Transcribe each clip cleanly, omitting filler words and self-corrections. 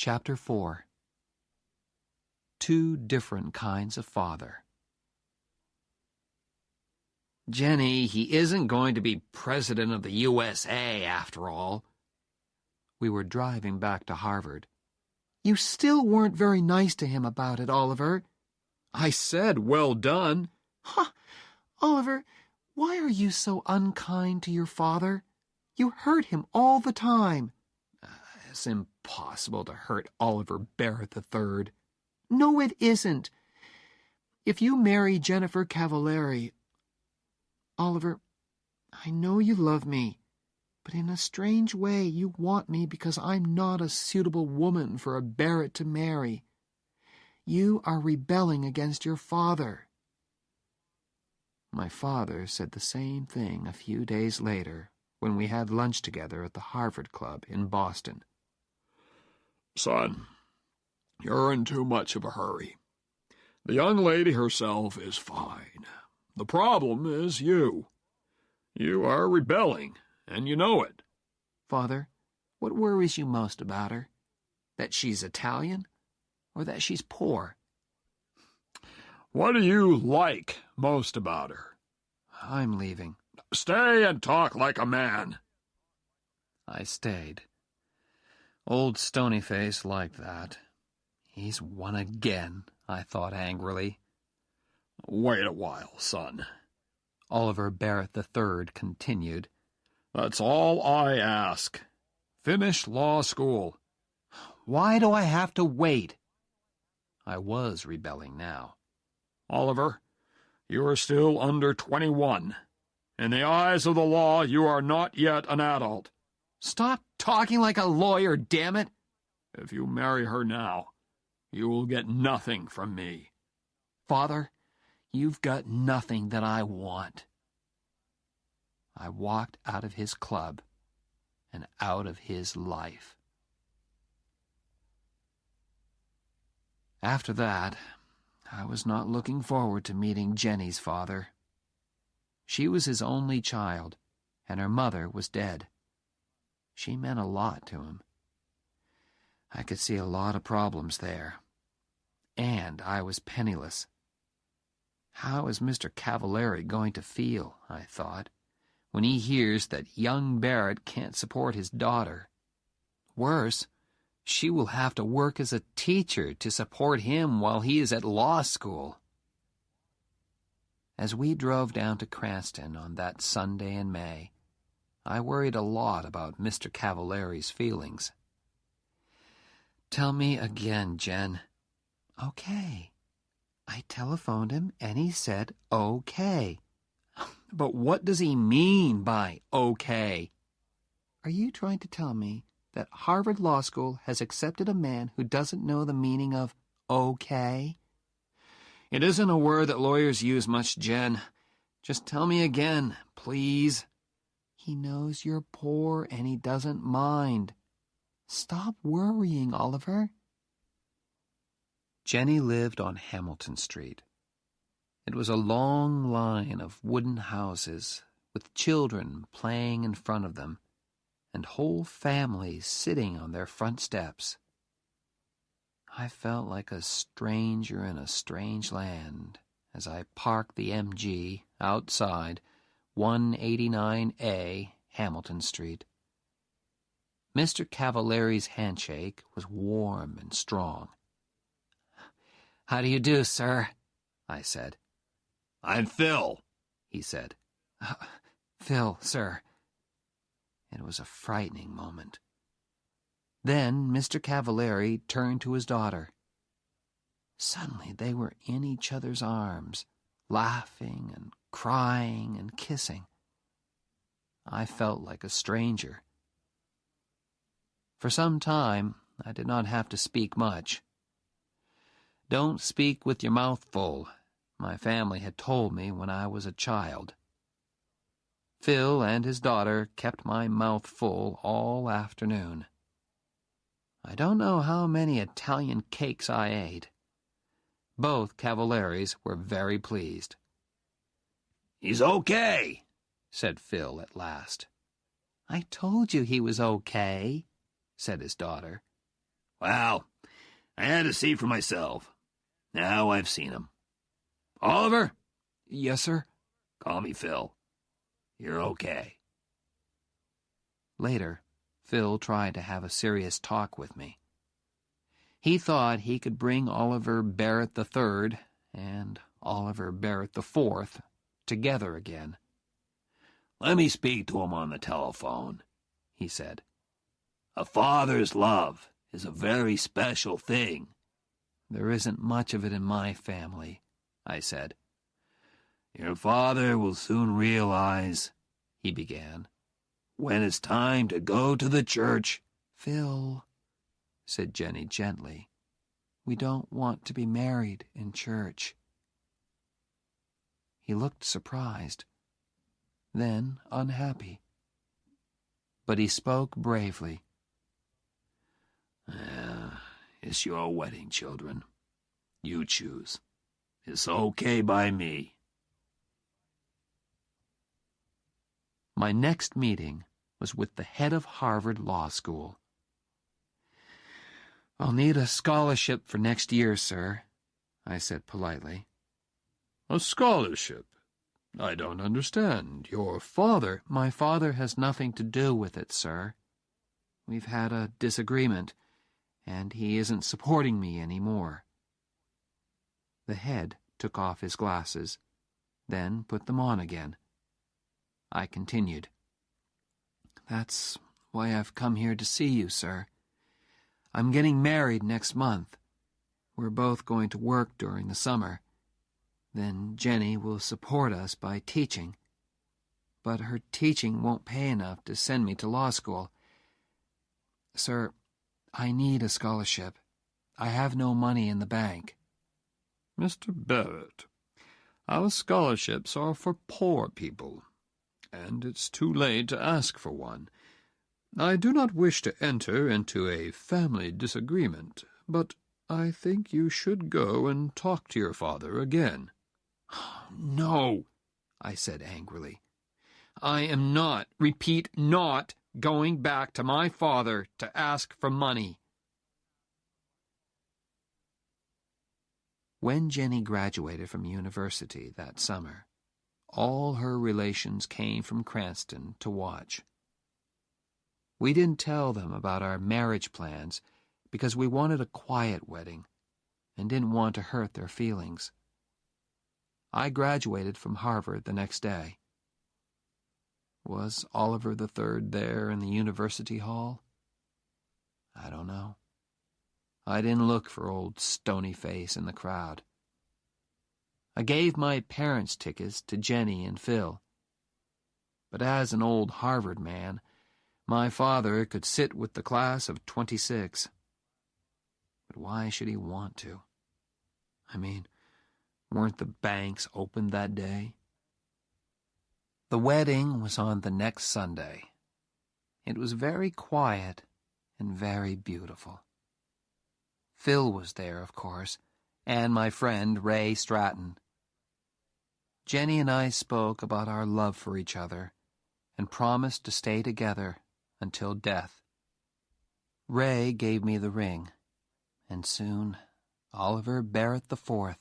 Chapter 4. Two different kinds of father. Jenny, he isn't going to be president of the USA after all. We were driving back to Harvard. You still weren't very nice to him about it, Oliver. I said, well done. Huh. Oliver, why are you so unkind to your father? You hurt him all the time. It's impossible to hurt Oliver Barrett III. No, it isn't. If you marry Jennifer Cavallari... Oliver, I know you love me, but in a strange way you want me because I'm not a suitable woman for a Barrett to marry. You are rebelling against your father. My father said the same thing a few days later when we had lunch together at the Harvard Club in Boston. Son, you're in too much of a hurry. The young lady herself is fine. The problem is you. You are rebelling, and you know it. Father, what worries you most about her? That she's Italian, or that she's poor? What do you like most about her? I'm leaving. Stay and talk like a man. I stayed. Old Stonyface liked that. He's won again, I thought angrily. Wait a while, son. Oliver Barrett III continued. That's all I ask. Finish law school. Why do I have to wait? I was rebelling now. Oliver, you are still under 21. In the eyes of the law, you are not yet an adult. Stop talking like a lawyer, damn it! If you marry her now, you will get nothing from me. Father, you've got nothing that I want. I walked out of his club and out of his life. After that, I was not looking forward to meeting Jenny's father. She was his only child, and her mother was dead. She meant a lot to him. I could see a lot of problems there. And I was penniless. How is Mr. Cavallari going to feel, I thought, when he hears that young Barrett can't support his daughter? Worse, she will have to work as a teacher to support him while he is at law school. As we drove down to Cranston on that Sunday in May, I worried a lot about Mr. Cavallari's feelings. Tell me again, Jen. Okay. I telephoned him and he said okay. But what does he mean by okay? Are you trying to tell me that Harvard Law School has accepted a man who doesn't know the meaning of okay? It isn't a word that lawyers use much, Jen. Just tell me again, please. He knows you're poor and he doesn't mind. Stop worrying, Oliver. Jenny lived on Hamilton Street. It was a long line of wooden houses with children playing in front of them and whole families sitting on their front steps. I felt like a stranger in a strange land as I parked the MG outside 189A Hamilton Street. Mr. Cavallari's handshake was warm and strong. "How do you do, sir?" I said. "I'm Phil," he said. "Phil, sir." It was a frightening moment. Then Mr. Cavallari turned to his daughter. Suddenly they were in each other's arms, laughing and crying and kissing. I felt like a stranger. For some time, I did not have to speak much. Don't speak with your mouth full, my family had told me when I was a child. Phil and his daughter kept my mouth full all afternoon. I don't know how many Italian cakes I ate. Both Cavallaris were very pleased. "He's okay," said Phil at last. "I told you he was okay," said his daughter. Well, I had to see for myself. Now I've seen him. Oliver? Yes, sir? Call me Phil. You're okay. Later, Phil tried to have a serious talk with me. He thought he could bring Oliver Barrett III and Oliver Barrett IV together again. Let me speak to him on the telephone, he said. A father's love is a very special thing. There isn't much of it in my family, I said. Your father will soon realize, he began, when it's time to go to the church. Phil, said Jenny gently, we don't want to be married in church. He looked surprised, then unhappy. But he spoke bravely. It's your wedding, children. You choose. It's okay by me. My next meeting was with the head of Harvard Law School. I'll need a scholarship for next year, sir, I said politely. A scholarship? I don't understand. Your father... My father has nothing to do with it, sir. We've had a disagreement, and he isn't supporting me anymore. The head took off his glasses, then put them on again. I continued. That's why I've come here to see you, sir. I'm getting married next month. We're both going to work during the summer. Then Jenny will support us by teaching. But her teaching won't pay enough to send me to law school. Sir, I need a scholarship. I have no money in the bank. Mr. Barrett, our scholarships are for poor people, and it's too late to ask for one. I do not wish to enter into a family disagreement, but I think you should go and talk to your father again. No, I said angrily. I am not, repeat, not going back to my father to ask for money. When Jenny graduated from university that summer, all her relations came from Cranston to watch. We didn't tell them about our marriage plans because we wanted a quiet wedding and didn't want to hurt their feelings. I graduated from Harvard the next day. Was Oliver III there in the university hall? I don't know. I didn't look for old Stonyface in the crowd. I gave my parents' tickets to Jenny and Phil. But as an old Harvard man, my father could sit with the class of 26. But why should he want to? I mean, weren't the banks open that day? The wedding was on the next Sunday. It was very quiet and very beautiful. Phil was there, of course, and my friend Ray Stratton. Jenny and I spoke about our love for each other and promised to stay together until death. Ray gave me the ring, and soon Oliver Barrett IV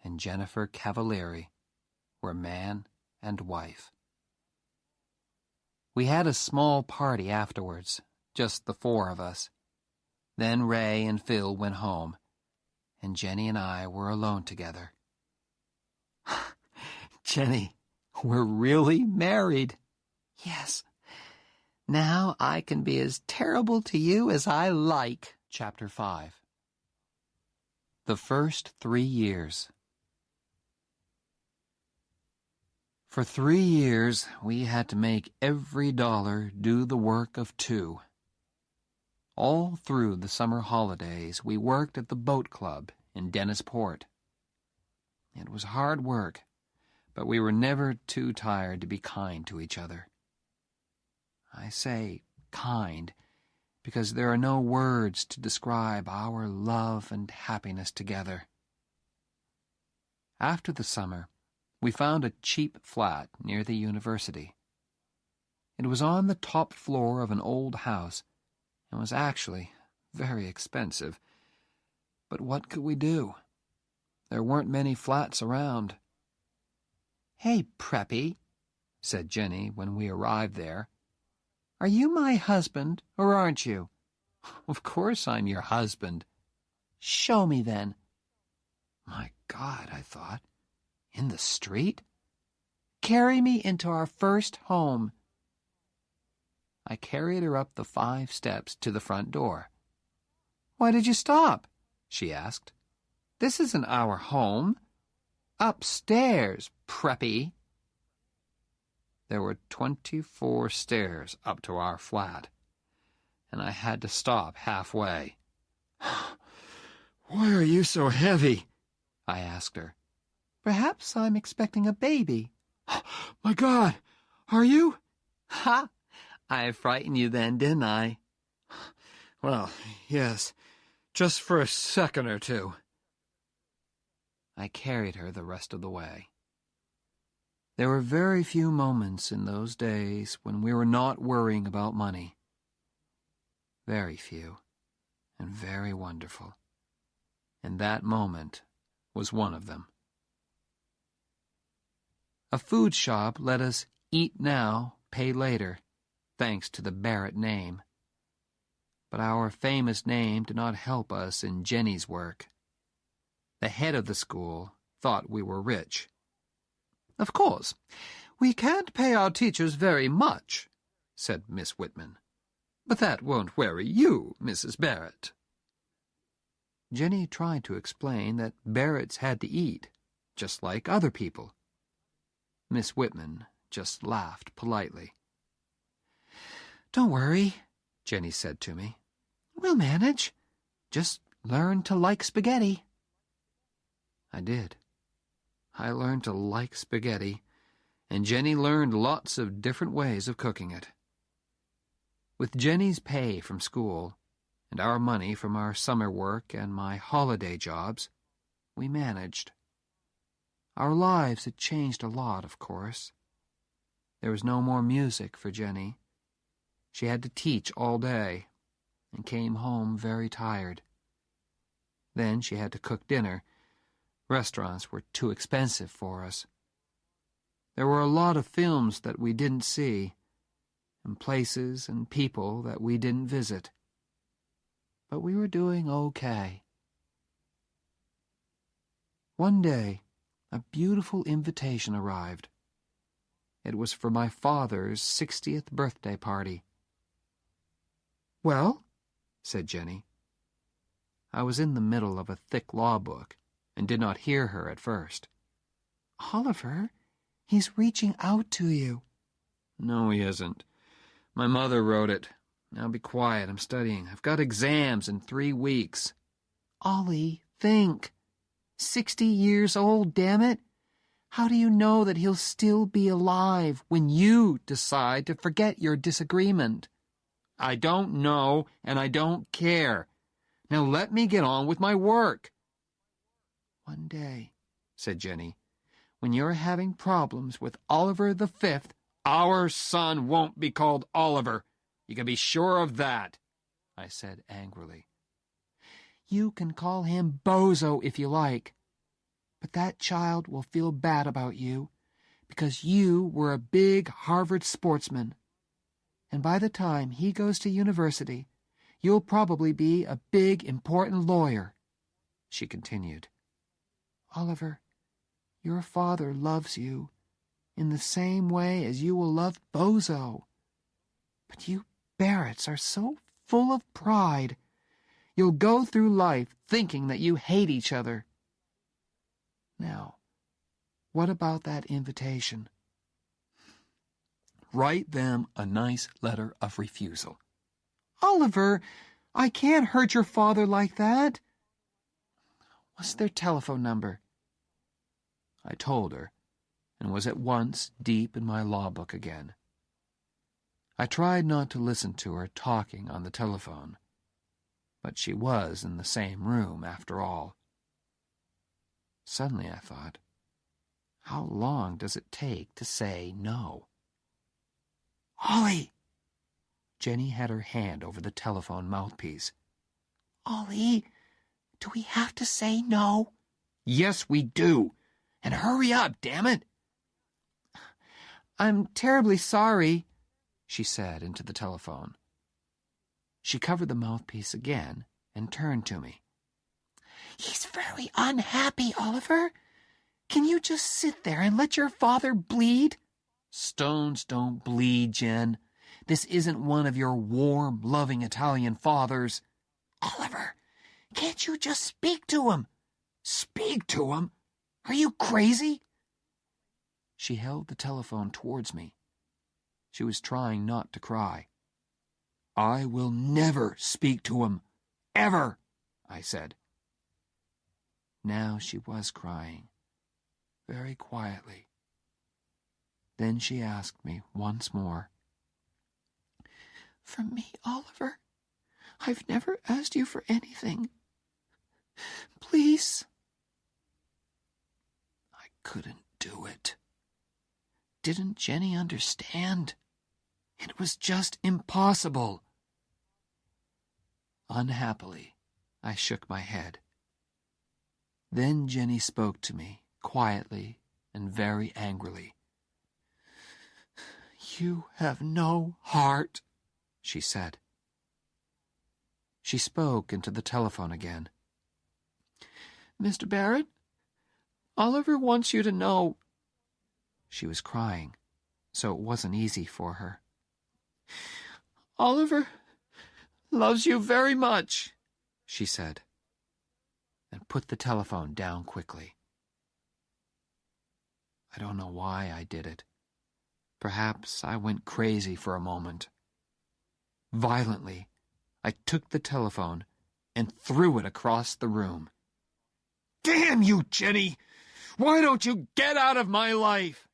and Jennifer Cavalieri were man and wife. We had a small party afterwards, just the four of us. Then Ray and Phil went home, and Jenny and I were alone together. Jenny, we're really married. Yes. Now I can be as terrible to you as I like. Chapter 5. The first 3 years. For 3 years, we had to make every dollar do the work of 2. All through the summer holidays, we worked at the boat club in Dennisport. It was hard work, but we were never too tired to be kind to each other. I say kind because there are no words to describe our love and happiness together. After the summer, we found a cheap flat near the university. It was on the top floor of an old house and was actually very expensive. But what could we do? There weren't many flats around. "Hey, Preppy," said Jenny when we arrived there. "Are you my husband, or aren't you?" "Of course I'm your husband." "Show me, then." My God, I thought. In the street? "Carry me into our first home." I carried her up the 5 steps to the front door. "Why did you stop?" she asked. "This isn't our home. Upstairs, Preppy." There were 24 stairs up to our flat, and I had to stop halfway. "Why are you so heavy?" I asked her. "Perhaps I'm expecting a baby." "My God, are you?" "Ha! I frightened you then, didn't I?" "Well, yes, just for a second or two." I carried her the rest of the way. There were very few moments in those days when we were not worrying about money. Very few, and very wonderful. And that moment was one of them. A food shop let us eat now, pay later, thanks to the Barrett name. But our famous name did not help us in Jenny's work. The head of the school thought we were rich. "Of course, we can't pay our teachers very much," said Miss Whitman. "But that won't worry you, Mrs. Barrett." Jenny tried to explain that Barretts had to eat, just like other people. Miss Whitman just laughed politely. "Don't worry," Jenny said to me. "We'll manage. Just learn to like spaghetti." I did. I learned to like spaghetti, and Jenny learned lots of different ways of cooking it. With Jenny's pay from school, and our money from our summer work and my holiday jobs, we managed. Our lives had changed a lot, of course. There was no more music for Jenny. She had to teach all day, and came home very tired. Then she had to cook dinner. Restaurants were too expensive for us. There were a lot of films that we didn't see, and places and people that we didn't visit. But we were doing okay. One day, a beautiful invitation arrived. It was for my father's 60th birthday party. "Well?" said Jenny. I was in the middle of a thick law book and did not hear her at first. "Oliver, he's reaching out to you." "No, he isn't. My mother wrote it. Now be quiet, I'm studying. I've got exams in 3 weeks. "Ollie, think. 60 years old, damn it. How do you know that he'll still be alive when you decide to forget your disagreement?" "I don't know, and I don't care. Now let me get on with my work." "One day," said Jenny, "when you're having problems with Oliver V..." "Our son won't be called Oliver. You can be sure of that," I said angrily. "You can call him Bozo if you like. But that child will feel bad about you, because you were a big Harvard sportsman. And by the time he goes to university, you'll probably be a big, important lawyer," she continued. "Oliver, your father loves you in the same way as you will love Bozo. But you Barretts are so full of pride. You'll go through life thinking that you hate each other. Now, what about that invitation? Write them a nice letter of refusal." "Oliver, I can't hurt your father like that." "What's their telephone number?" I told her, and was at once deep in my law book again. I tried not to listen to her talking on the telephone, but she was in the same room after all. Suddenly I thought, how long does it take to say no? "Ollie!" Jenny had her hand over the telephone mouthpiece. Ollie, do we have to say no? Yes, we do. And hurry up, damn it. I'm terribly sorry, she said into the telephone. She covered the mouthpiece again and turned to me. He's very unhappy, Oliver. Can you just sit there and let your father bleed? Stones don't bleed, Jen. This isn't one of your warm, loving Italian fathers. Oliver, can't you just speak to him? Speak to him? Are you crazy? She held the telephone towards me. She was trying not to cry. I will never speak to him. Ever, I said. Now she was crying, very quietly. Then she asked me once more. From me, Oliver? I've never asked you for anything. Please. I couldn't do it. Didn't Jenny understand? It was just impossible. Unhappily, I shook my head. Then Jenny spoke to me, quietly and very angrily. You have no heart, she said. She spoke into the telephone again. Mr. Barrett, Oliver wants you to know. She was crying, so it wasn't easy for her. Oliver loves you very much, she said, and put the telephone down quickly. I don't know why I did it. Perhaps I went crazy for a moment. Violently, I took the telephone and threw it across the room. Damn you, Jenny! Why don't you get out of my life?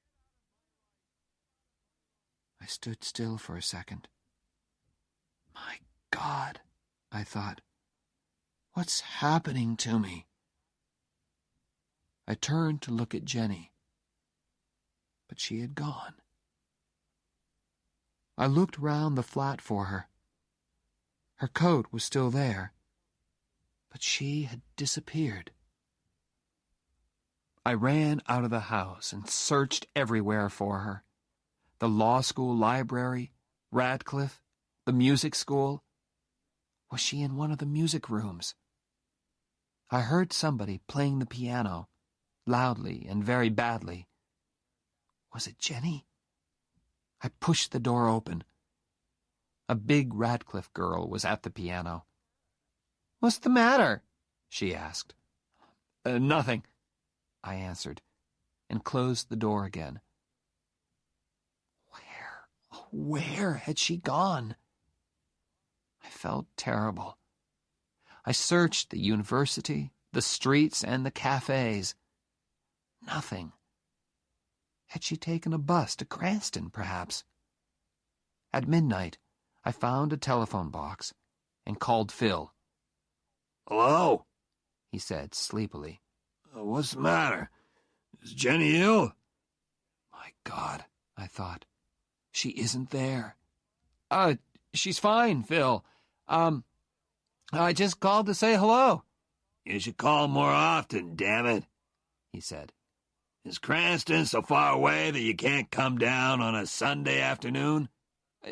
I stood still for a second. My God, I thought. What's happening to me? I turned to look at Jenny, but she had gone. I looked round the flat for her. Her coat was still there, but she had disappeared. I ran out of the house and searched everywhere for her. The law school library, Radcliffe, the music school. Was she in one of the music rooms? I heard somebody playing the piano, loudly and very badly. Was it Jenny? I pushed the door open. A big Radcliffe girl was at the piano. What's the matter? She asked. Nothing, I answered, and closed the door again. Where had she gone? I felt terrible. I searched the university, the streets, and the cafes. Nothing. Had she taken a bus to Cranston, perhaps? At midnight, I found a telephone box and called Phil. Hello? He said sleepily. What's the matter? Is Jenny ill? My God, I thought. She isn't there. She's fine, Phil. I just called to say hello. You should call more often, damn it, he said. Is Cranston so far away that you can't come down on a Sunday afternoon?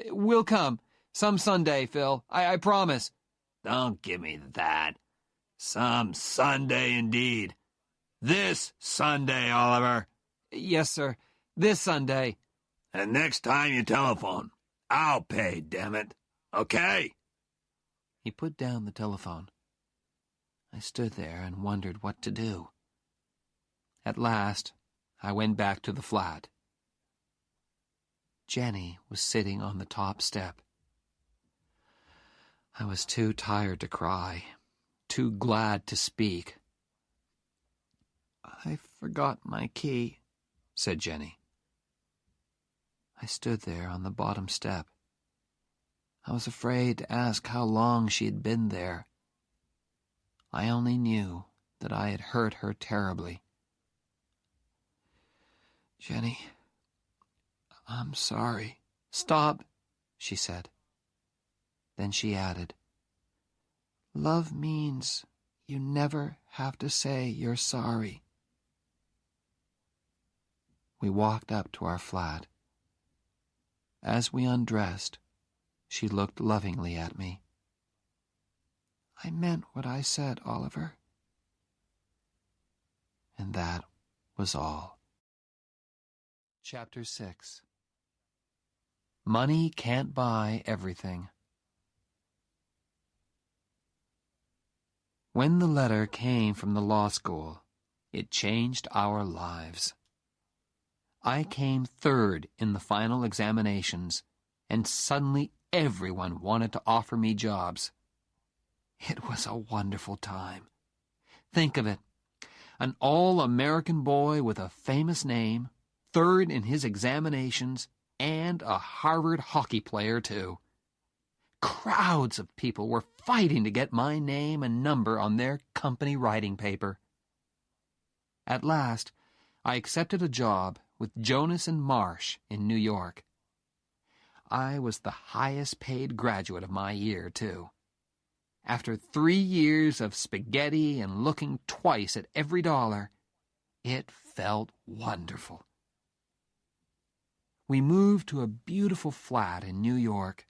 We'll come. Some Sunday, Phil. I promise. Don't give me that. Some Sunday indeed. This Sunday, Oliver. Yes, sir. This Sunday. And next time you telephone, I'll pay, damn it. Okay? He put down the telephone. I stood there and wondered what to do. At last, I went back to the flat. Jenny was sitting on the top step. I was too tired to cry, too glad to speak. I forgot my key, said Jenny. I stood there on the bottom step. I was afraid to ask how long she had been there. I only knew that I had hurt her terribly. Jenny, I'm sorry. Stop, she said. Then she added, Love means you never have to say you're sorry. We walked up to our flat. As we undressed, she looked lovingly at me. I meant what I said, Oliver. And that was all. Chapter 6. Money can't buy everything. When the letter came from the law school, it changed our lives. I came third in the final examinations, and suddenly everyone wanted to offer me jobs. It was a wonderful time. Think of it. An all-American boy with a famous name, third in his examinations, and a Harvard hockey player, too. Crowds of people were fighting to get my name and number on their company writing paper. At last, I accepted a job with Jonas and Marsh in New York. I was the highest-paid graduate of my year, too. After 3 years of spaghetti and looking twice at every dollar, it felt wonderful. We moved to a beautiful flat in New York.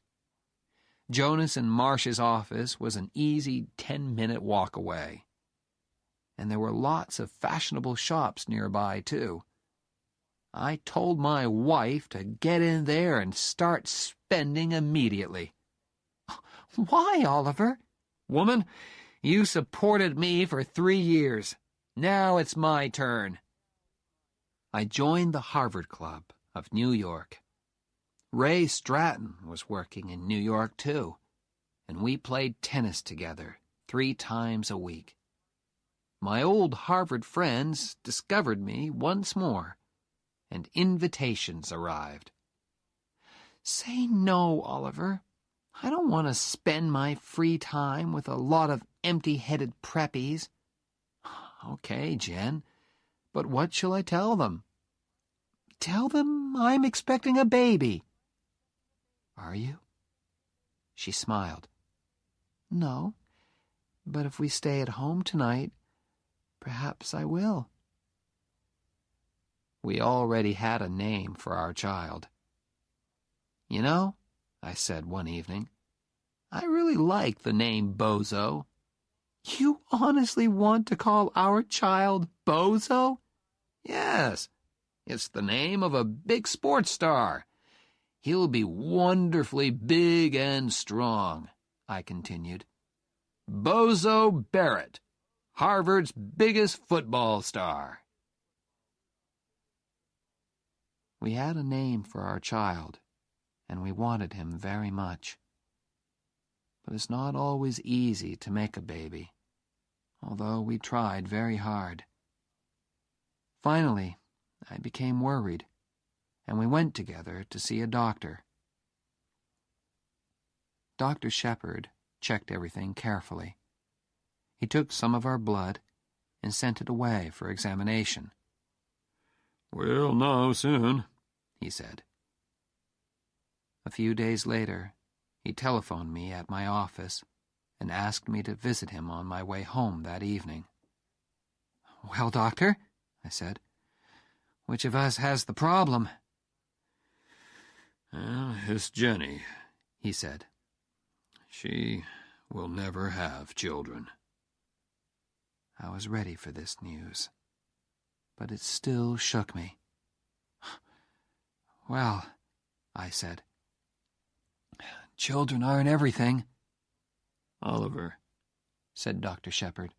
Jonas and Marsh's office was an easy 10-minute walk away. And there were lots of fashionable shops nearby, too. I told my wife to get in there and start spending immediately. Why, Oliver? Woman, you supported me for 3 years. Now it's my turn. I joined the Harvard Club of New York. Ray Stratton was working in New York, too, and we played tennis together 3 times a week. My old Harvard friends discovered me once more, and invitations arrived. Say no, Oliver. I don't want to spend my free time with a lot of empty-headed preppies. Okay, Jen, but what shall I tell them? Tell them I'm expecting a baby. Are you? She smiled. No, but if we stay at home tonight, perhaps I will. We already had a name for our child. You know, I said one evening, I really like the name Bozo. You honestly want to call our child Bozo? Yes, it's the name of a big sports star. He'll be wonderfully big and strong, I continued. Bozo Barrett, Harvard's biggest football star. We had a name for our child, and we wanted him very much. But it's not always easy to make a baby, although we tried very hard. Finally, I became worried, and we went together to see a doctor. Dr. Shepard checked everything carefully. He took some of our blood and sent it away for examination. "We'll know soon," he said. A few days later, he telephoned me at my office and asked me to visit him on my way home that evening. Well, Doctor, I said, which of us has the problem? It's Jenny, he said. She will never have children. I was ready for this news, but it still shook me. Well, I said, children aren't everything. Oliver, said Dr. Shepard,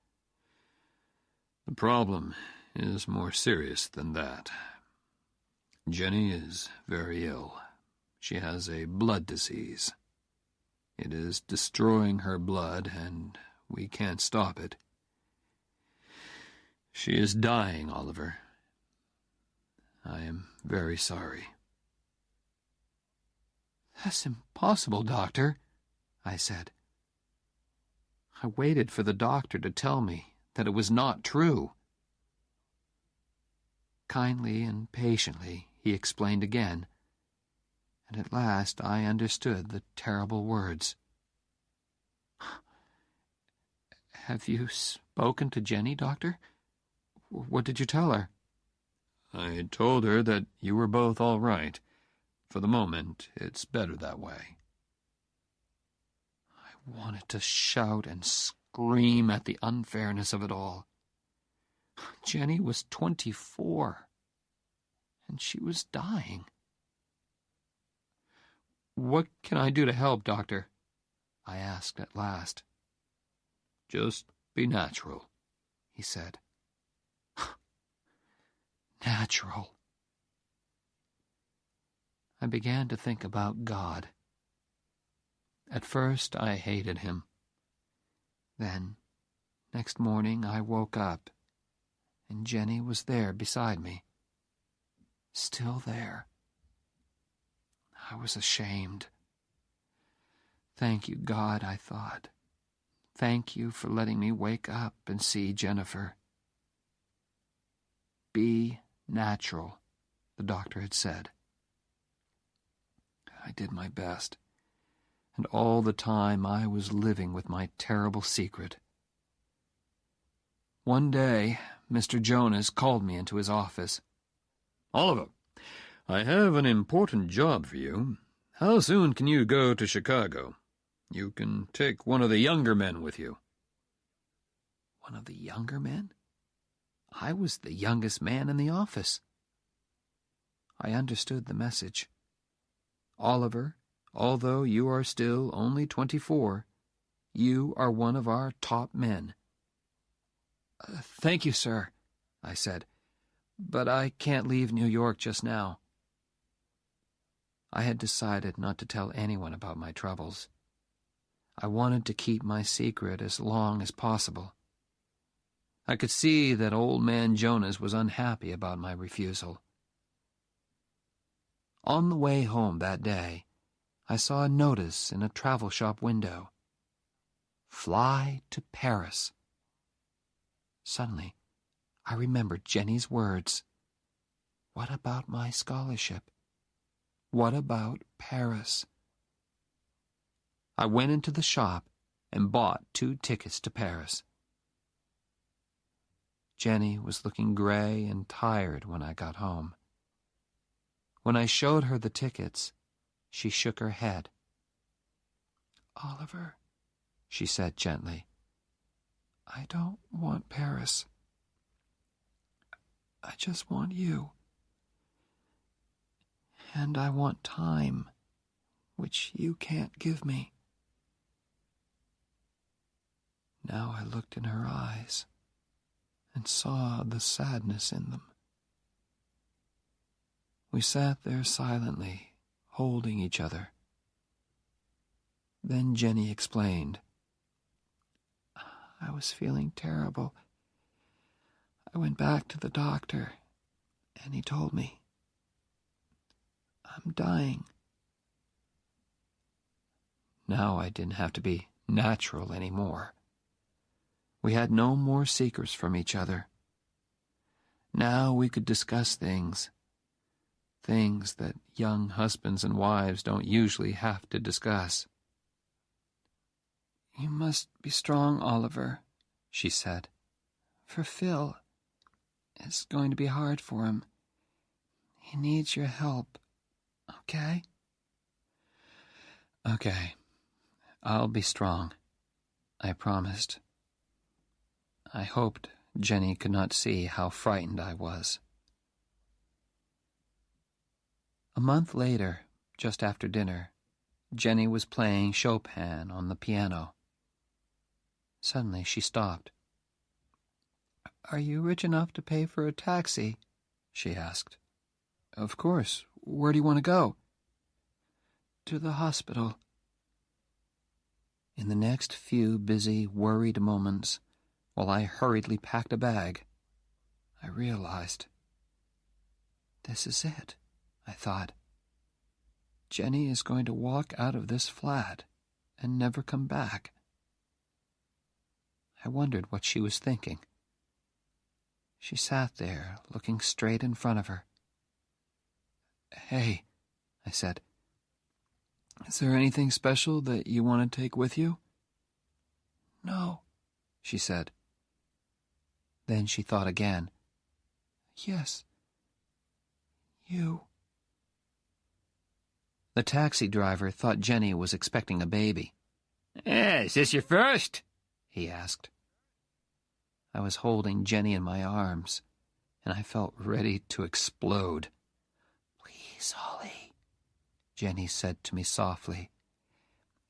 the problem is more serious than that. Jenny is very ill. She has a blood disease. It is destroying her blood, and we can't stop it. She is dying, Oliver. I am very sorry. That's impossible, Doctor, I said. I waited for the doctor to tell me that it was not true. Kindly and patiently, he explained again, and at last I understood the terrible words. Have you spoken to Jenny, Doctor? What did you tell her? I told her that you were both all right. For the moment, it's better that way. I wanted to shout and scream at the unfairness of it all. Jenny was 24, and she was dying. What can I do to help, Doctor? I asked at last. Just be natural, he said. Natural. I began to think about God. At first, I hated him. Then, next morning, I woke up, and Jenny was there beside me. Still there. I was ashamed. Thank you, God, I thought. Thank you for letting me wake up and see Jennifer. Be natural, the doctor had said. I did my best, and all the time I was living with my terrible secret. One day, Mr. Jonas called me into his office. Oliver, I have an important job for you. How soon can you go to Chicago? You can take one of the younger men with you. One of the younger men? I was the youngest man in the office. I understood the message. Oliver, although you are still only 24, you are one of our top men. Thank you, sir, I said, but I can't leave New York just now. I had decided not to tell anyone about my troubles. I wanted to keep my secret as long as possible. I could see that old man Jonas was unhappy about my refusal. On the way home that day, I saw a notice in a travel shop window. Fly to Paris. Suddenly, I remembered Jenny's words. What about my scholarship? What about Paris? I went into the shop and bought 2 tickets to Paris. Jenny was looking gray and tired when I got home. When I showed her the tickets, she shook her head. Oliver, she said gently, I don't want Paris. I just want you. And I want time, which you can't give me. Now I looked in her eyes and saw the sadness in them. We sat there silently, holding each other. Then Jenny explained. I was feeling terrible. I went back to the doctor, and he told me, I'm dying. Now I didn't have to be natural anymore. We had no more secrets from each other. Now we could discuss things that young husbands and wives don't usually have to discuss. You must be strong, Oliver, she said. For Phil, it's going to be hard for him. He needs your help, okay? Okay, I'll be strong, I promised. I hoped Jenny could not see how frightened I was. A month later, just after dinner, Jenny was playing Chopin on the piano. Suddenly she stopped. Are you rich enough to pay for a taxi? She asked. Of course. Where do you want to go? To the hospital. In the next few busy, worried moments, while I hurriedly packed a bag, I realized. This is it, I thought. Jenny is going to walk out of this flat and never come back. I wondered what she was thinking. She sat there, looking straight in front of her. Hey, I said, is there anything special that you want to take with you? No, she said. Then she thought again. Yes, you. The taxi driver thought Jenny was expecting a baby. Is this your first? He asked. I was holding Jenny in my arms, and I felt ready to explode. Please, Holly, Jenny said to me softly.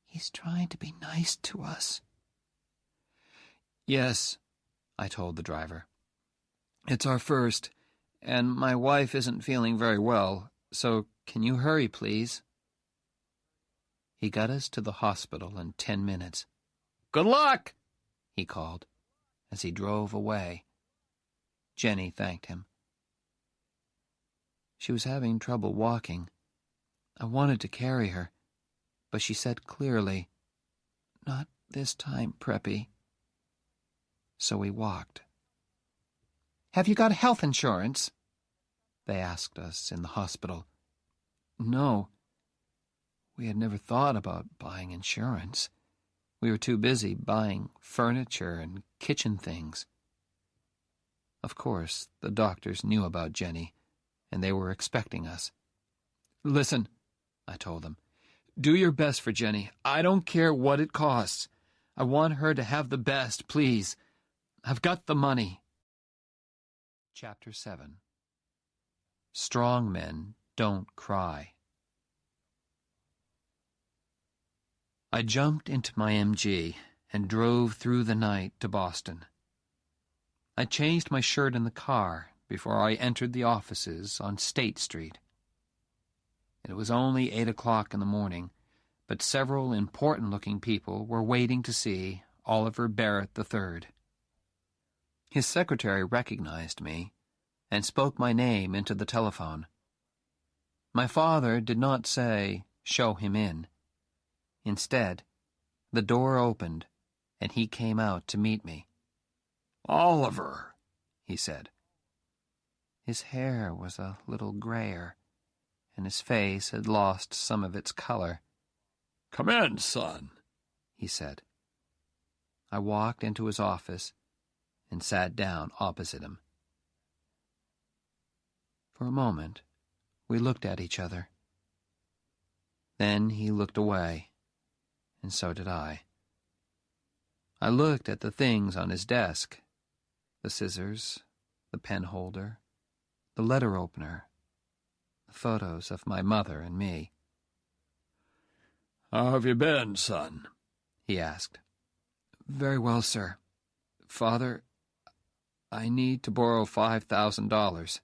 He's trying to be nice to us. Yes, I told the driver. It's our first, and my wife isn't feeling very well, so can you hurry, please? He got us to the hospital in 10 minutes. Good luck, he called as he drove away. Jenny thanked him. She was having trouble walking. I wanted to carry her, but she said clearly, Not this time, Preppy. So we walked. Have you got health insurance? They asked us in the hospital. No. We had never thought about buying insurance. We were too busy buying furniture and kitchen things. Of course, the doctors knew about Jenny, and they were expecting us. Listen, I told them. Do your best for Jenny. I don't care what it costs. I want her to have the best, please. I've got the money. Chapter 7. Strong men don't cry. I jumped into my MG and drove through the night to Boston. I changed my shirt in the car before I entered the offices on State Street. It was only 8 o'clock in the morning, but several important-looking people were waiting to see Oliver Barrett III. His secretary recognized me and spoke my name into the telephone. My father did not say, "Show him in." Instead, the door opened, and he came out to meet me. Oliver, he said. His hair was a little grayer, and his face had lost some of its color. Come in, son, he said. I walked into his office and sat down opposite him. For a moment, we looked at each other. Then he looked away, and so did I. I looked at the things on his desk, the scissors, the pen holder, the letter opener, the photos of my mother and me. How have you been, son? He asked. Very well, sir. Father, I need to borrow $5,000.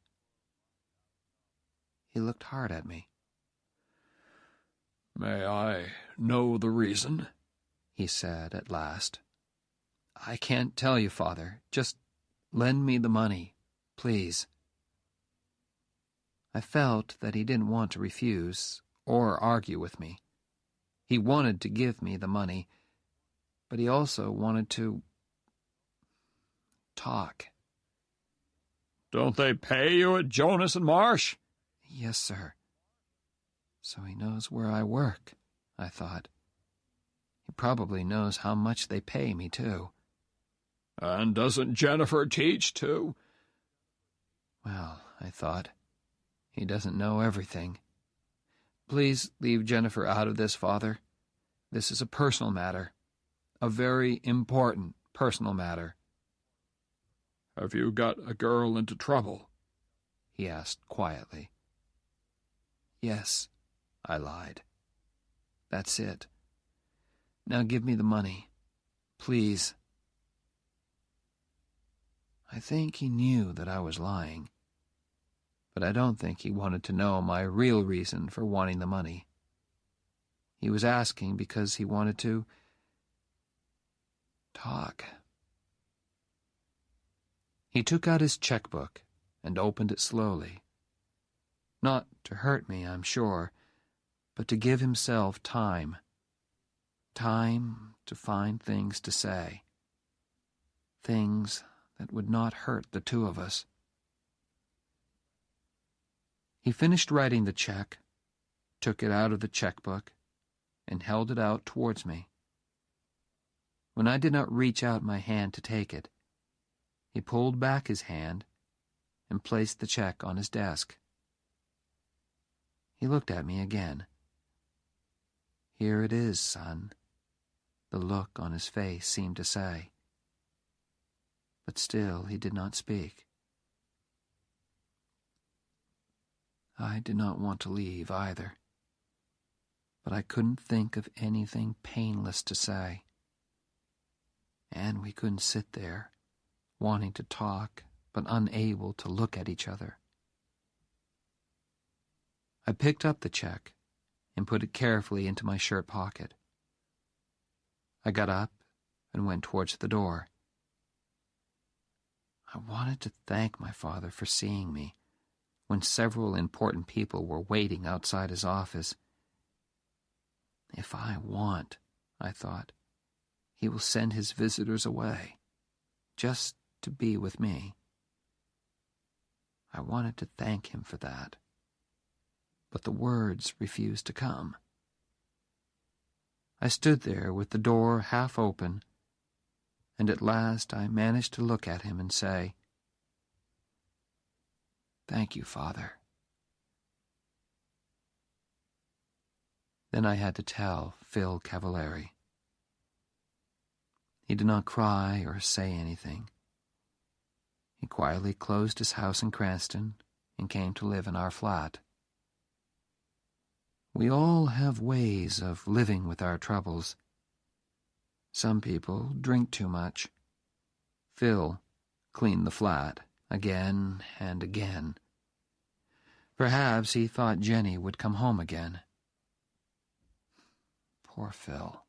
He looked hard at me. May I know the reason? He said at last. I can't tell you, Father. Just lend me the money, please. I felt that he didn't want to refuse or argue with me. He wanted to give me the money, but he also wanted to talk. Don't they pay you at Jonas and Marsh? Yes, sir. So he knows where I work, I thought. He probably knows how much they pay me, too. And doesn't Jennifer teach, too? Well, I thought, he doesn't know everything. Please leave Jennifer out of this, Father. This is a personal matter. A very important personal matter. Have you got a girl into trouble? He asked quietly. Yes, I lied. That's it. Now give me the money. Please. I think he knew that I was lying, but I don't think he wanted to know my real reason for wanting the money. He was asking because he wanted to talk. He took out his checkbook and opened it slowly. Not to hurt me, I'm sure, but to give himself time. Time to find things to say. Things that would not hurt the two of us. He finished writing the check, took it out of the checkbook, and held it out towards me. when I did not reach out my hand to take it. He pulled back his hand and placed the check on his desk. He looked at me again. "Here it is, son," the look on his face seemed to say. But still he did not speak. I did not want to leave either, but I couldn't think of anything painless to say. And we couldn't sit there, wanting to talk, but unable to look at each other. I picked up the check and put it carefully into my shirt pocket. I got up and went towards the door. I wanted to thank my father for seeing me when several important people were waiting outside his office. If I want, I thought, he will send his visitors away, just to be with me. I wanted to thank him for that, but the words refused to come. I stood there with the door half open, and at last I managed to look at him and say, "Thank you, Father." Then I had to tell Phil Cavallari. He did not cry or say anything. He quietly closed his house in Cranston and came to live in our flat. We all have ways of living with our troubles. Some people drink too much. Phil cleaned the flat again and again. Perhaps he thought Jenny would come home again. Poor Phil.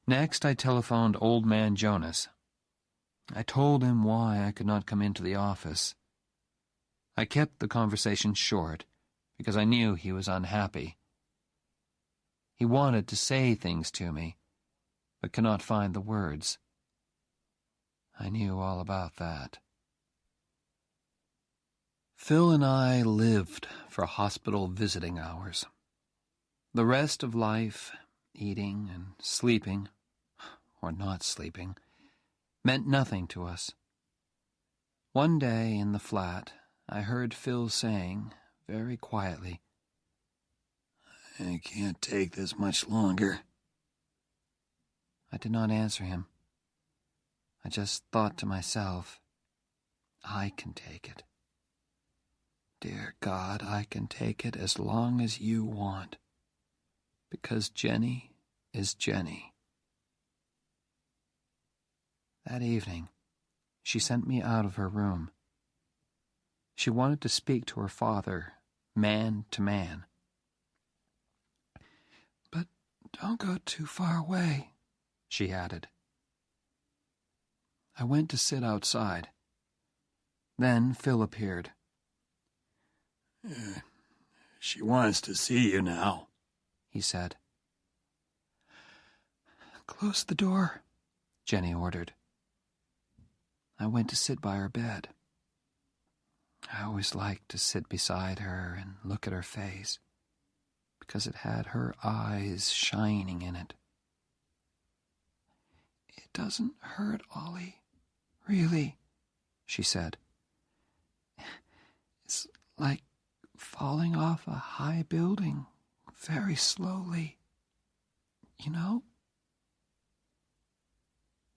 Next, I telephoned Old Man Jonas. I told him why I could not come into the office. I kept the conversation short because I knew he was unhappy. He wanted to say things to me, but could not find the words. I knew all about that. Phil and I lived for hospital visiting hours. The rest of life, eating and sleeping, or not sleeping, meant nothing to us. One day in the flat, I heard Phil saying, very quietly, "I can't take this much longer." I did not answer him. I just thought to myself, I can take it. Dear God, I can take it as long as you want, because Jenny is Jenny. That evening, she sent me out of her room. She wanted to speak to her father, man to man. "But don't go too far away," she added. I went to sit outside. Then Phil appeared. She wants to see you now," he said. "Close the door," Jenny ordered. I went to sit by her bed. I always liked to sit beside her and look at her face, because it had her eyes shining in it. "It doesn't hurt, Ollie, really," she said. "It's like falling off a high building very slowly, you know?"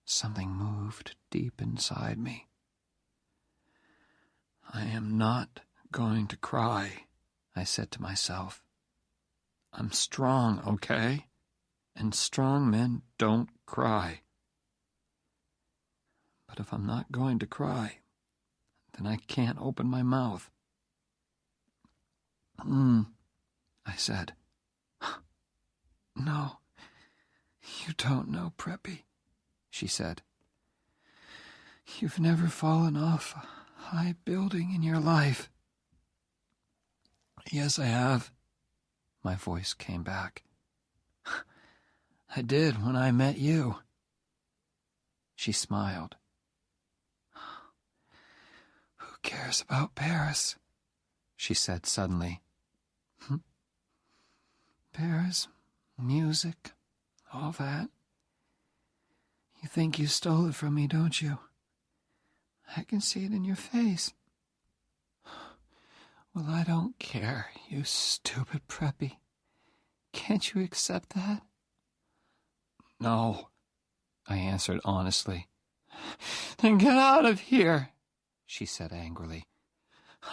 Something moved deep inside me. "I am not going to cry," I said to myself. "I'm strong, okay? And strong men don't cry. But if I'm not going to cry, then I can't open my mouth." I said. "No, you don't know, Preppy," she said. "You've never fallen off a high building in your life." "Yes, I have," my voice came back. "I did when I met you." She smiled. "Who cares about Paris?" she said suddenly. Paris, music, all that. You think you stole it from me, don't you? I can see it in your face. Well, I don't care, you stupid preppy. Can't you accept that? No, I answered honestly. Then get out of here, she said angrily.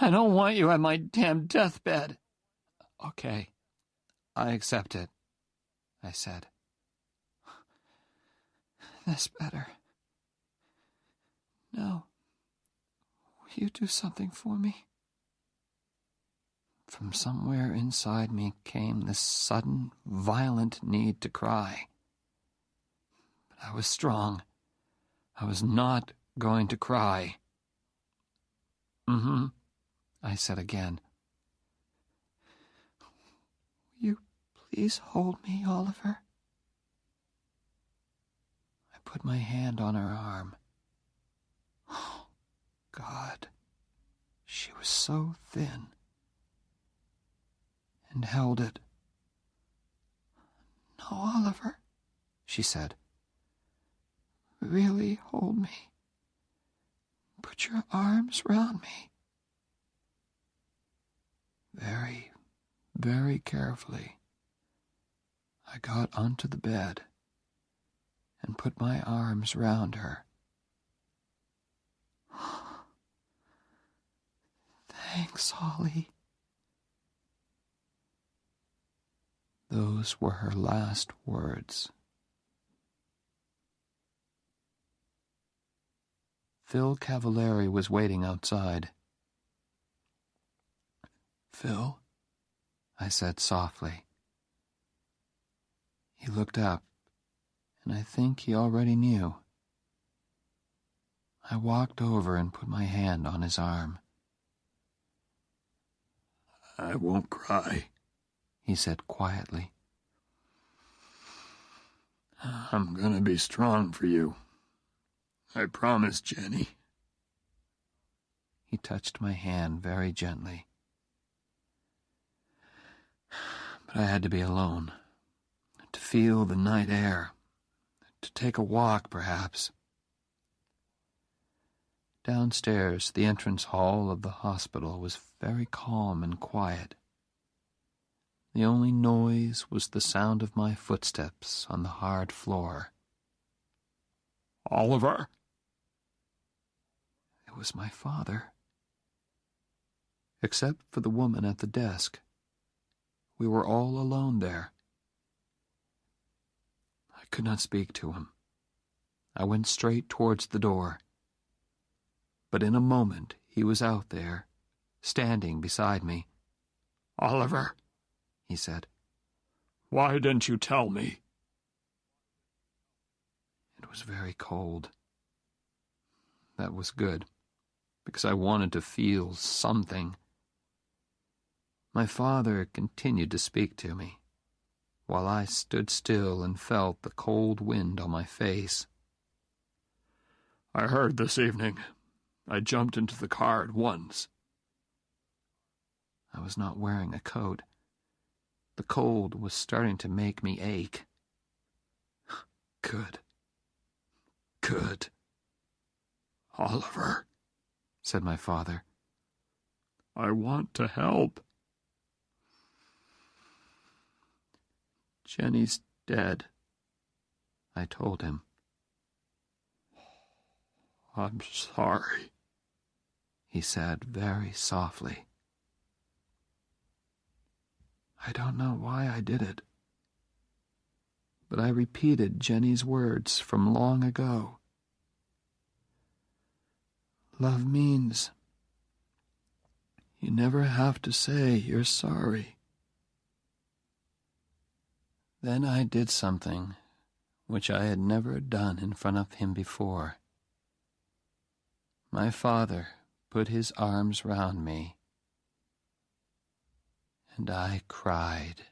I don't want you at my damn deathbed. Okay, I accept it, I said. That's better. Now, will you do something for me? From somewhere inside me came this sudden, violent need to cry. But I was strong. I was not going to cry. Mm-hmm, I said again. Will you please hold me, Oliver? I put my hand on her arm. Oh, God, she was so thin. And held it. No, Oliver, she said. Really hold me. Put your arms round me. Very, very carefully, I got onto the bed and put my arms round her. Thanks, Ollie. Those were her last words. Phil Cavallari was waiting outside. Phil, I said softly. He looked up, and I think he already knew. I walked over and put my hand on his arm. I won't cry, he said quietly. I'm gonna be strong for you. I promise, Jenny. He touched my hand very gently. But I had to be alone, to feel the night air, to take a walk, perhaps. Downstairs, the entrance hall of the hospital was very calm and quiet. The only noise was the sound of my footsteps on the hard floor. Oliver? It was my father. Except for the woman at the desk. We were all alone there. I could not speak to him. I went straight towards the door. But in a moment he was out there, standing beside me. Oliver, he said. Why didn't you tell me? It was very cold. That was good, because I wanted to feel something. My father continued to speak to me, while I stood still and felt the cold wind on my face. I heard this evening. I jumped into the car at once. I was not wearing a coat. The cold was starting to make me ache. Good. Good. Oliver, said my father. I want to help. Jenny's dead, I told him. I'm sorry, he said very softly. I don't know why I did it, but I repeated Jenny's words from long ago. Love means you never have to say you're sorry. Then I did something which I had never done in front of him before. My father put his arms round me, and I cried.